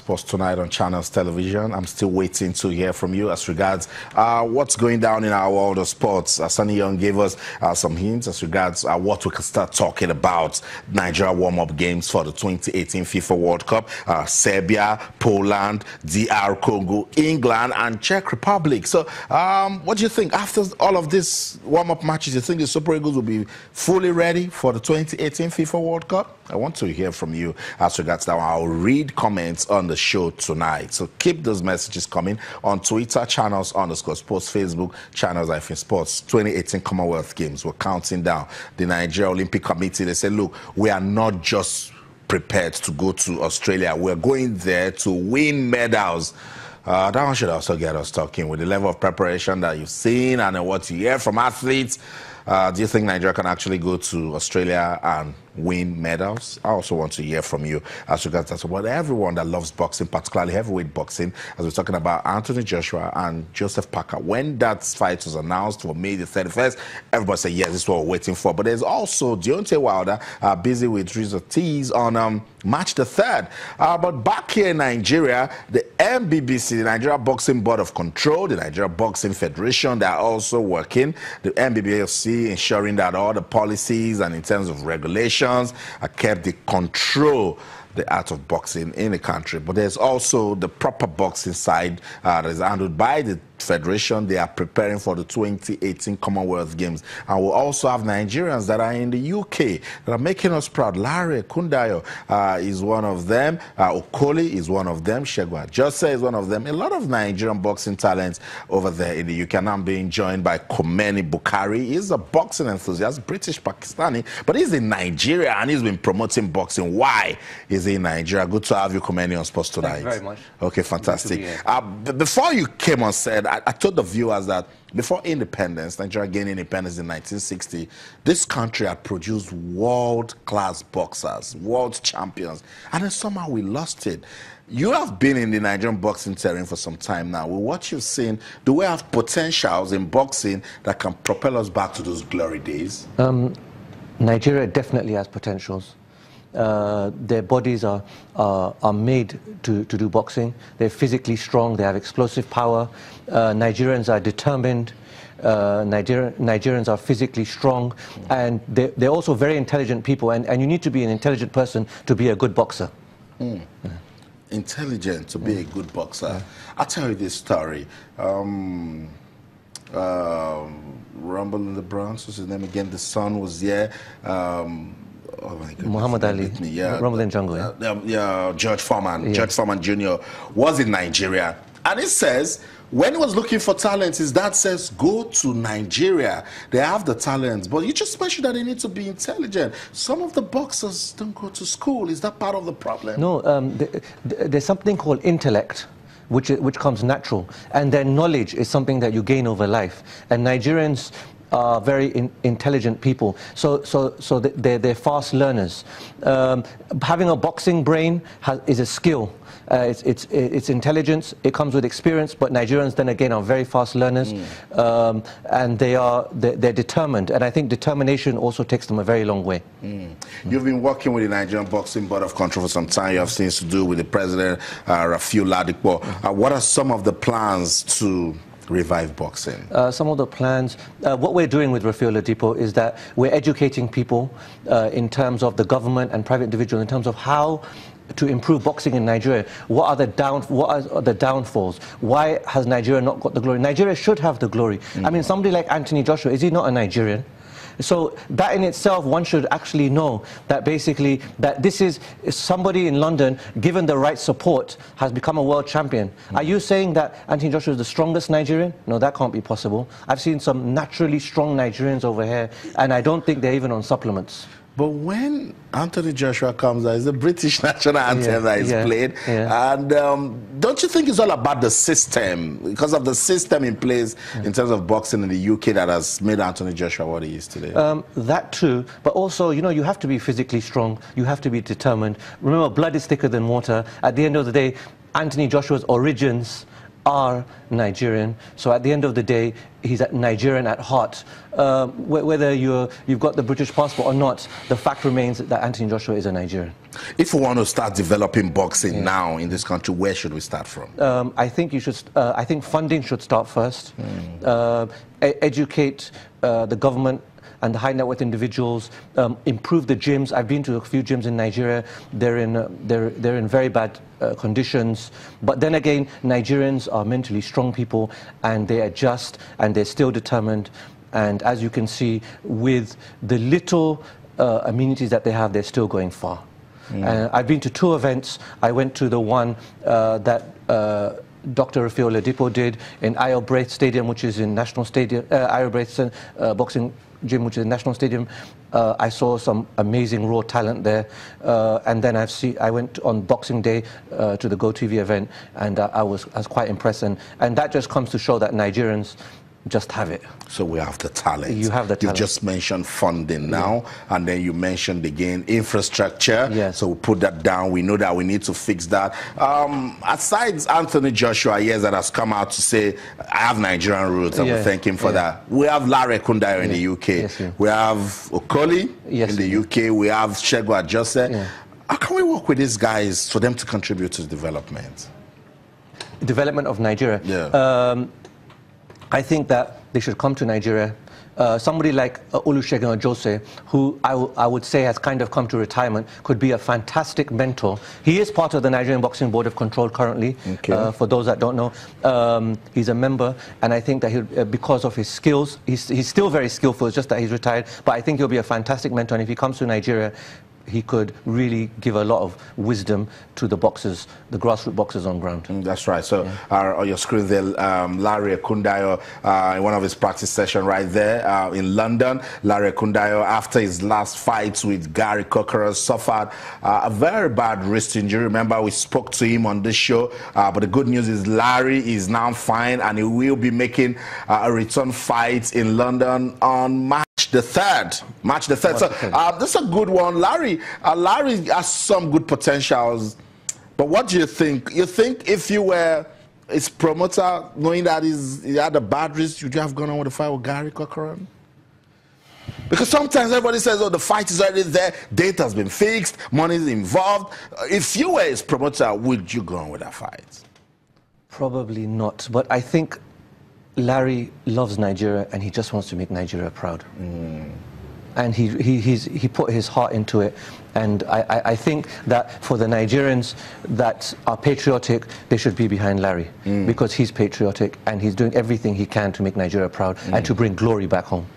Sports Tonight on Channels Television. I'm still waiting to hear from you as regards what's going down in our world of sports. Sunny Young gave us some hints as regards what we can start talking about. Nigeria warm-up games for the 2018 FIFA World Cup. Serbia, Poland, DR Congo, England, and Czech Republic. So what do you think? After all of these warm-up matches, you think the Super Eagles will be fully ready for the 2018 FIFA World Cup? I want to hear from you as regards that. I'll read comments on the show tonight. So keep those messages coming on Twitter, channels_sports, Facebook, channels-sports. 2018 Commonwealth Games. We're counting down. The Nigeria Olympic Committee, they said, look, we are not just prepared to go to Australia. We're going there to win medals. That one should also get us talking with the level of preparation that you've seen and what you hear from athletes. Do you think Nigeria can actually go to Australia and win medals? I also want to hear from you as regards that. But everyone that loves boxing, particularly heavyweight boxing, as we're talking about Anthony Joshua and Joseph Parker, when that fight was announced for May the 31st, everybody said, yes, this is what we're waiting for. But there's also Deontay Wilder busy with Rizzo Tees on March the 3rd. But back here in Nigeria, the NBBC, the Nigeria Boxing Board of Control, the Nigeria Boxing Federation, they're also working. The NBBC ensuring that all the policies and in terms of regulations are kept to control the art of boxing in the country. But there's also the proper boxing side that is handled by the Federation. They are preparing for the 2018 Commonwealth Games. And we'll also have Nigerians that are in the UK that are making us proud. Larry Kundayo is one of them. Okoli is one of them. Shegwa Jose is one of them. A lot of Nigerian boxing talents over there in the UK. And I'm being joined by Komeni Bukari. He's a boxing enthusiast, British Pakistani, but he's in Nigeria and he's been promoting boxing. Why is he in Nigeria? Good to have you, Komeni, on Sports Tonight. Thank you very much. Okay, fantastic. Before you came on set, I told the viewers that before independence, Nigeria gained independence in 1960, this country had produced world-class boxers, world champions, and then somehow we lost it. You have been in the Nigerian boxing terrain for some time now. With what you've seen, do we have potentials in boxing that can propel us back to those glory days? Nigeria definitely has potentials. Their bodies are made to do boxing. They're physically strong. They have explosive power. Nigerians are determined. Nigerians are physically strong, and they're also very intelligent people. And you need to be an intelligent person to be a good boxer. Intelligent to be a good boxer. I'll tell you this story. Rumble in the Bronx was his name again. The son was there. Oh my goodness. Muhammad Ali, yeah, Rumble in Jungle, yeah? Yeah, George Foreman. Yeah. George Foreman Jr. was in Nigeria. And it says, when he was looking for talent, his dad says, go to Nigeria. They have the talents, but you just mentioned that they need to be intelligent. Some of the boxers don't go to school. Is that part of the problem? No, there's something called intellect, which comes natural. And then knowledge is something that you gain over life. And Nigerians are very intelligent people, so they're fast learners. Having a boxing brain is a skill. It's intelligence. It comes with experience. But Nigerians, then again, are very fast learners, and they're determined. And I think determination also takes them a very long way. You've been working with the Nigerian Boxing Board of Control for some time. You have things to do with the president, Rafiu Ladipo. What are some of the plans to revive boxing? Some of the plans, what we're doing with Rafiu Ladipo is that we're educating people in terms of the government and private individuals, in terms of how to improve boxing in Nigeria. What are the downfalls? Why has Nigeria not got the glory? Nigeria should have the glory. I mean, somebody like Anthony Joshua, is he not a Nigerian? So that in itself, one should actually know that basically that this is somebody in London, given the right support, has become a world champion. Are you saying that Anthony Joshua is the strongest Nigerian? No, that can't be possible. I've seen some naturally strong Nigerians over here, and I don't think they're even on supplements. But when Anthony Joshua comes out, it's the British national anthem that is played. And don't you think it's all about the system? Because of the system in place in terms of boxing in the UK that has made Anthony Joshua what he is today? That too. But also, you know, you have to be physically strong. You have to be determined. Remember, blood is thicker than water. At the end of the day, Anthony Joshua's origins are Nigerian. So at the end of the day, he's Nigerian at heart. Whether you've got the British passport or not, the fact remains that Anthony Joshua is a Nigerian. If we want to start developing boxing now in this country, where should we start from? I think you should. I think funding should start first. Educate the government and the high net worth individuals, improve the gyms. I've been to a few gyms in Nigeria. They're in very bad conditions. But then again, Nigerians are mentally strong people, and they adjust, and they're still determined. And as you can see, with the little amenities that they have, they're still going far. I've been to 2 events. I went to the one that Dr. Rafiu Oladipo did in Ayo Braith Stadium, which is in National Stadium, Ayo Braith Boxing Gym, which is in National Stadium. I saw some amazing raw talent there. And then I went on Boxing Day to the GoTV event, and I was quite impressed. And that just comes to show that Nigerians just have it. So we have the talent. You have the talent. You just mentioned funding now, and then you mentioned again infrastructure. Yes. So we put that down. We know that we need to fix that. Aside Anthony Joshua, yes, that has come out to say, I have Nigerian roots, and we thank him for that. We have Larry Kundayo in the UK. Yes, we have Okoli in the UK. We have Shegwa Jose. How can we work with these guys for them to contribute to development? Development of Nigeria. I think that they should come to Nigeria. Somebody like Olusegun Ojose, who I would say has kind of come to retirement, could be a fantastic mentor. He is part of the Nigerian Boxing Board of Control currently, for those that don't know. He's a member, and I think that because of his skills, he's still very skillful, it's just that he's retired, but I think he'll be a fantastic mentor, and if he comes to Nigeria, he could really give a lot of wisdom to the boxers, the grassroots boxers on ground. That's right. So on your screen there, Larry Kundayo, in one of his practice sessions right there in London, Larry Kundayo, after his last fight with Gary Cocker, suffered a very bad wrist injury. Remember, we spoke to him on this show, but the good news is Larry is now fine, and he will be making a return fight in London on March the 3rd. So this is a good one. Larry has some good potentials, but what do you think? You think if you were his promoter, knowing that he had a bad wrist, would you have gone on with the fight with Gary Cocker? Because sometimes everybody says, oh, the fight is already there, date has been fixed, money is involved. If you were his promoter, would you go on with that fight? Probably not, but I think Larry loves Nigeria, and he just wants to make Nigeria proud. And he put his heart into it. And I think that for the Nigerians that are patriotic, they should be behind Larry, because he's patriotic, and he's doing everything he can to make Nigeria proud and to bring glory back home.